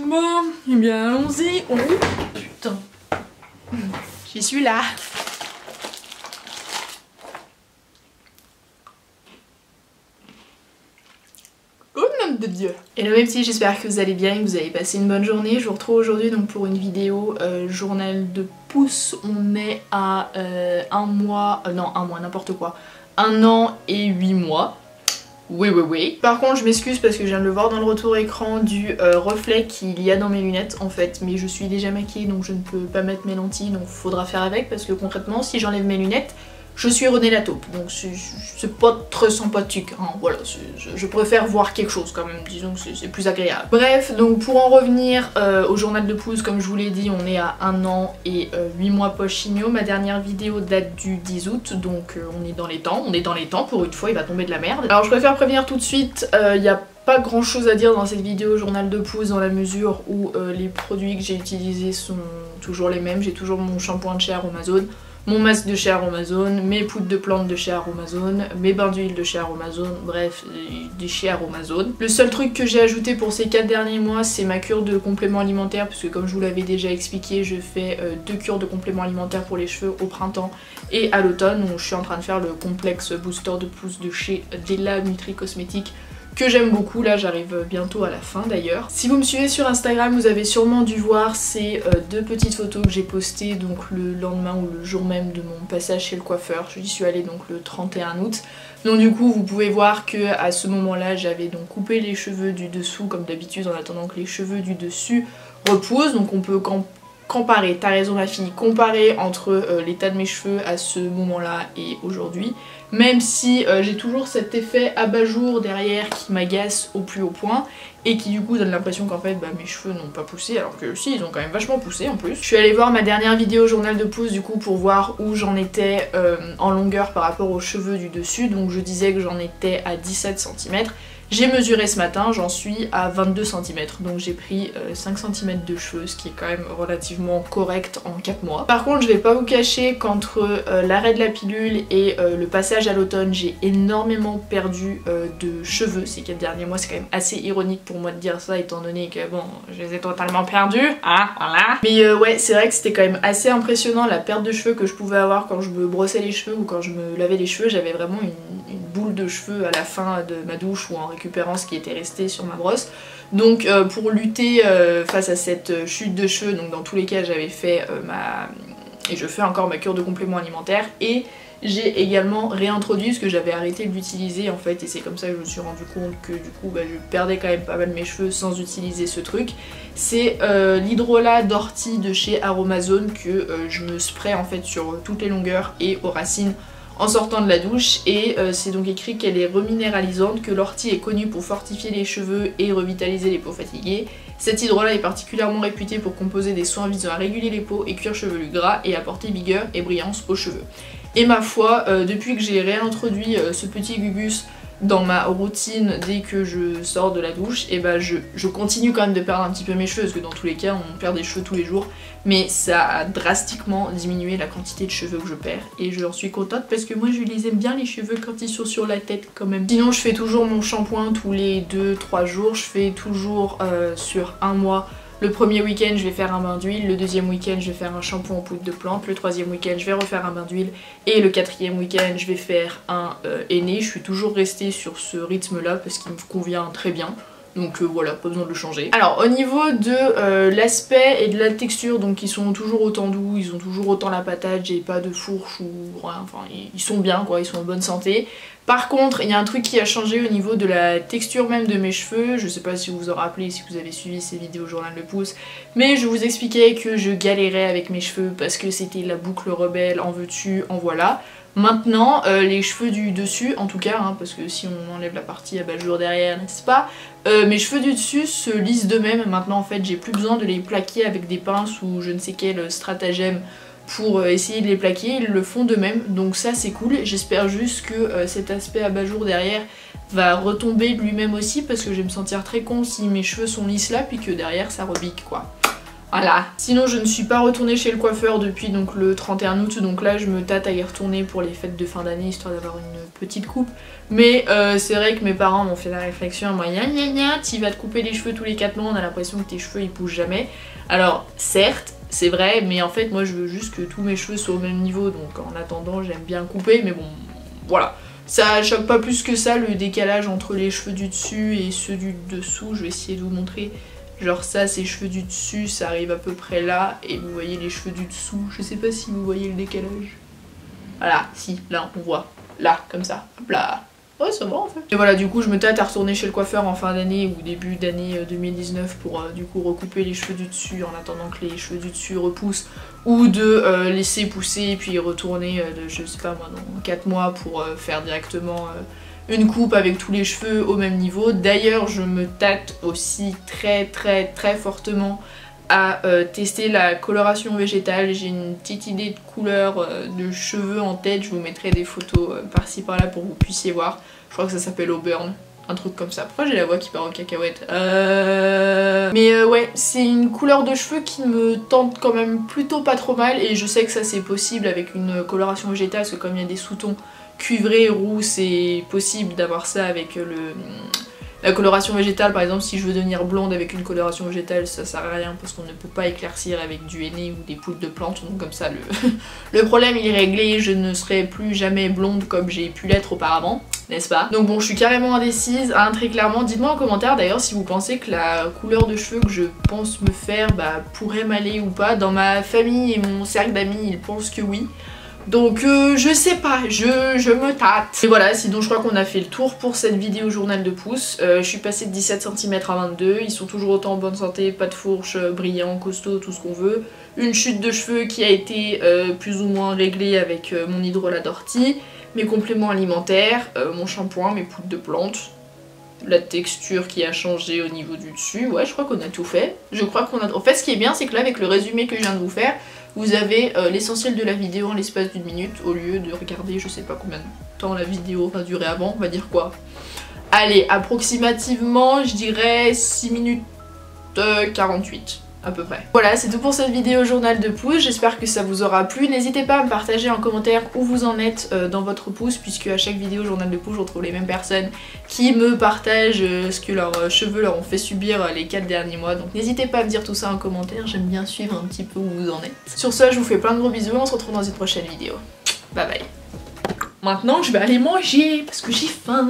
Bon, eh bien allons-y. Oh putain. J'y suis là. Oh nom de Dieu. Hello mes petits, j'espère que vous allez bien et que vous avez passé une bonne journée. Je vous retrouve aujourd'hui donc pour une vidéo journal de pouce. On est à un mois, n'importe quoi. 1 an et 8 mois. Oui. Par contre je m'excuse parce que je viens de le voir dans le retour écran du reflet qu'il y a dans mes lunettes en fait. Mais je suis déjà maquillée donc je ne peux pas mettre mes lentilles, donc faudra faire avec parce que concrètement si j'enlève mes lunettes, je suis René la taupe, donc c'est pas très sympathique, hein, voilà, je préfère voir quelque chose quand même, disons que c'est plus agréable. Bref, donc pour en revenir au journal de pouce, comme je vous l'ai dit, on est à 1 an et 8 mois post-chimio. Ma dernière vidéo date du 10 août, donc on est dans les temps, pour une fois il va tomber de la merde. Alors je préfère prévenir tout de suite, il y a pas grand chose à dire dans cette vidéo journal de pouce dans la mesure où les produits que j'ai utilisés sont toujours les mêmes. J'ai toujours mon shampoing de chez Aromazone, mon masque de chez Aromazone, mes poudres de plantes de chez Aromazone, mes bains d'huile de chez Aromazone, bref, de chez Aromazone. Le seul truc que j'ai ajouté pour ces 4 derniers mois, c'est ma cure de compléments alimentaires, parce que comme je vous l'avais déjà expliqué, je fais 2 cures de compléments alimentaires pour les cheveux au printemps et à l'automne, où je suis en train de faire le complexe booster de pouce de chez Della Nutri Cosmétiques, que j'aime beaucoup. Là j'arrive bientôt à la fin d'ailleurs. Si vous me suivez sur Instagram, vous avez sûrement dû voir ces 2 petites photos que j'ai postées donc le lendemain ou le jour même de mon passage chez le coiffeur. Je y suis allée donc le 31 août. Donc du coup vous pouvez voir que à ce moment là j'avais donc coupé les cheveux du dessous comme d'habitude en attendant que les cheveux du dessus repoussent. Donc on peut comparer, t'as raison ma fille, comparer entre l'état de mes cheveux à ce moment là et aujourd'hui. Même si j'ai toujours cet effet abat-jour derrière qui m'agace au plus haut point et qui du coup donne l'impression qu'en fait mes cheveux n'ont pas poussé, alors que si, ils ont quand même vachement poussé en plus. Je suis allée voir ma dernière vidéo journal de pouce du coup pour voir où j'en étais en longueur par rapport aux cheveux du dessus. Donc je disais que j'en étais à 17 cm. J'ai mesuré ce matin, j'en suis à 22 cm, donc j'ai pris 5 cm de cheveux, ce qui est quand même relativement correct en 4 mois. Par contre je vais pas vous cacher qu'entre l'arrêt de la pilule et le passage à l'automne, j'ai énormément perdu de cheveux ces 4 derniers mois. C'est quand même assez ironique pour moi de dire ça étant donné que bon, je les ai totalement perdus, hein, voilà. Mais ouais, c'est vrai que c'était quand même assez impressionnant la perte de cheveux que je pouvais avoir quand je me brossais les cheveux ou quand je me lavais les cheveux. J'avais vraiment une boule de cheveux à la fin de ma douche ou en récupérant ce qui était resté sur ma brosse. Donc pour lutter face à cette chute de cheveux, donc dans tous les cas j'avais fait et je fais encore ma cure de compléments alimentaires et j'ai également réintroduit parce que j'avais arrêté de l'utiliser en fait, et c'est comme ça que je me suis rendu compte que du coup je perdais quand même pas mal mes cheveux sans utiliser ce truc. C'est l'hydrolat d'ortie de chez Aromazone que je me spray en fait sur toutes les longueurs et aux racines en sortant de la douche, et c'est donc écrit qu'elle est reminéralisante, que l'ortie est connue pour fortifier les cheveux et revitaliser les peaux fatiguées. Cet hydrolat est particulièrement réputé pour composer des soins visant à réguler les peaux et cuir chevelu gras et apporter vigueur et brillance aux cheveux. Et ma foi, depuis que j'ai réintroduit ce petit gugus dans ma routine dès que je sors de la douche, et je continue quand même de perdre un petit peu mes cheveux, parce que dans tous les cas on perd des cheveux tous les jours, mais ça a drastiquement diminué la quantité de cheveux que je perds et j'en suis contente parce que moi je les aime bien les cheveux quand ils sont sur la tête quand même. Sinon je fais toujours mon shampoing tous les 2-3 jours, je fais toujours sur un mois. Le premier week-end je vais faire un bain d'huile, le deuxième week-end je vais faire un shampoing en poudre de plante, le troisième week-end je vais refaire un bain d'huile et le quatrième week-end je vais faire un henné. Je suis toujours restée sur ce rythme là parce qu'il me convient très bien. Donc voilà, pas besoin de le changer. Alors au niveau de l'aspect et de la texture, donc ils sont toujours autant doux, ils ont toujours autant la patate, j'ai pas de fourche ou rien, enfin ils sont bien quoi, ils sont en bonne santé. Par contre, il y a un truc qui a changé au niveau de la texture même de mes cheveux. Je sais pas si vous vous en rappelez, si vous avez suivi ces vidéos journal de pouce, mais je vous expliquais que je galérais avec mes cheveux parce que c'était la boucle rebelle, en veux-tu, en voilà. Maintenant, les cheveux du dessus, en tout cas, hein, parce que si on enlève la partie abat-jour derrière, n'est-ce pas, mes cheveux du dessus se lissent d'eux-mêmes. Maintenant, en fait, j'ai plus besoin de les plaquer avec des pinces ou je ne sais quel stratagème pour essayer de les plaquer, ils le font d'eux-mêmes, donc ça c'est cool. J'espère juste que cet aspect abat-jour derrière va retomber de lui-même aussi, parce que je vais me sentir très con si mes cheveux sont lisses là puis que derrière ça rebique quoi. Voilà. Sinon je ne suis pas retournée chez le coiffeur depuis donc le 31 août, donc là je me tâte à y retourner pour les fêtes de fin d'année histoire d'avoir une petite coupe. Mais c'est vrai que mes parents m'ont fait la réflexion, moi tu vas te couper les cheveux tous les 4 mois, on a l'impression que tes cheveux ils bougent jamais. Alors certes c'est vrai, mais en fait moi je veux juste que tous mes cheveux soient au même niveau, donc en attendant j'aime bien couper, mais bon voilà. Ça choque pas plus que ça le décalage entre les cheveux du dessus et ceux du dessous, je vais essayer de vous montrer. Genre ça, ces cheveux du dessus, ça arrive à peu près là, et vous voyez les cheveux du dessous, je sais pas si vous voyez le décalage. Voilà, si, là on voit, là, comme ça, hop là. Ouais, ça va en fait. Et voilà, du coup je me tâte à retourner chez le coiffeur en fin d'année ou début d'année 2019 pour du coup recouper les cheveux du dessus en attendant que les cheveux du dessus repoussent, ou de laisser pousser et puis retourner, je sais pas moi, dans 4 mois pour faire directement une coupe avec tous les cheveux au même niveau. D'ailleurs je me tâte aussi très fortement à tester la coloration végétale. J'ai une petite idée de couleur de cheveux en tête, je vous mettrai des photos par-ci par-là pour que vous puissiez voir. Je crois que ça s'appelle Auburn, un truc comme ça. Pourquoi j'ai la voix qui part en cacahuète Mais ouais, c'est une couleur de cheveux qui me tente quand même plutôt pas trop mal, et je sais que ça c'est possible avec une coloration végétale, parce que comme il y a des sous-tons cuivré, roux, c'est possible d'avoir ça avec la coloration végétale. Par exemple, si je veux devenir blonde avec une coloration végétale, ça sert à rien parce qu'on ne peut pas éclaircir avec du henné ou des poudres de plantes, donc comme ça le problème il est réglé, je ne serai plus jamais blonde comme j'ai pu l'être auparavant, n'est-ce pas? Donc bon, je suis carrément indécise, hein, très clairement. Dites-moi en commentaire d'ailleurs si vous pensez que la couleur de cheveux que je pense me faire pourrait m'aller ou pas. Dans ma famille et mon cercle d'amis, ils pensent que oui. Donc je sais pas, je me tâte. Et voilà, sinon je crois qu'on a fait le tour pour cette vidéo journal de pouce. Je suis passée de 17 cm à 22, ils sont toujours autant en bonne santé, pas de fourche, brillants, costauds, tout ce qu'on veut. Une chute de cheveux qui a été plus ou moins réglée avec mon hydrolat d'ortie, mes compléments alimentaires, mon shampoing, mes poudres de plantes. La texture qui a changé au niveau du dessus, ouais je crois qu'on a tout fait. Je crois qu'on a... En fait ce qui est bien c'est que là avec le résumé que je viens de vous faire, vous avez l'essentiel de la vidéo en l'espace d'une minute au lieu de regarder je sais pas combien de temps la vidéo va durer avant, on va dire quoi. Allez, approximativement je dirais 6 minutes 48. À peu près. Voilà, c'est tout pour cette vidéo journal de pouce, j'espère que ça vous aura plu. N'hésitez pas à me partager en commentaire où vous en êtes dans votre pouce, puisque à chaque vidéo journal de pouce, je retrouve les mêmes personnes qui me partagent ce que leurs cheveux leur ont fait subir les 4 derniers mois. Donc n'hésitez pas à me dire tout ça en commentaire, j'aime bien suivre un petit peu où vous en êtes. Sur ce, je vous fais plein de gros bisous, on se retrouve dans une prochaine vidéo. Bye bye. Maintenant, je vais aller manger parce que j'ai faim.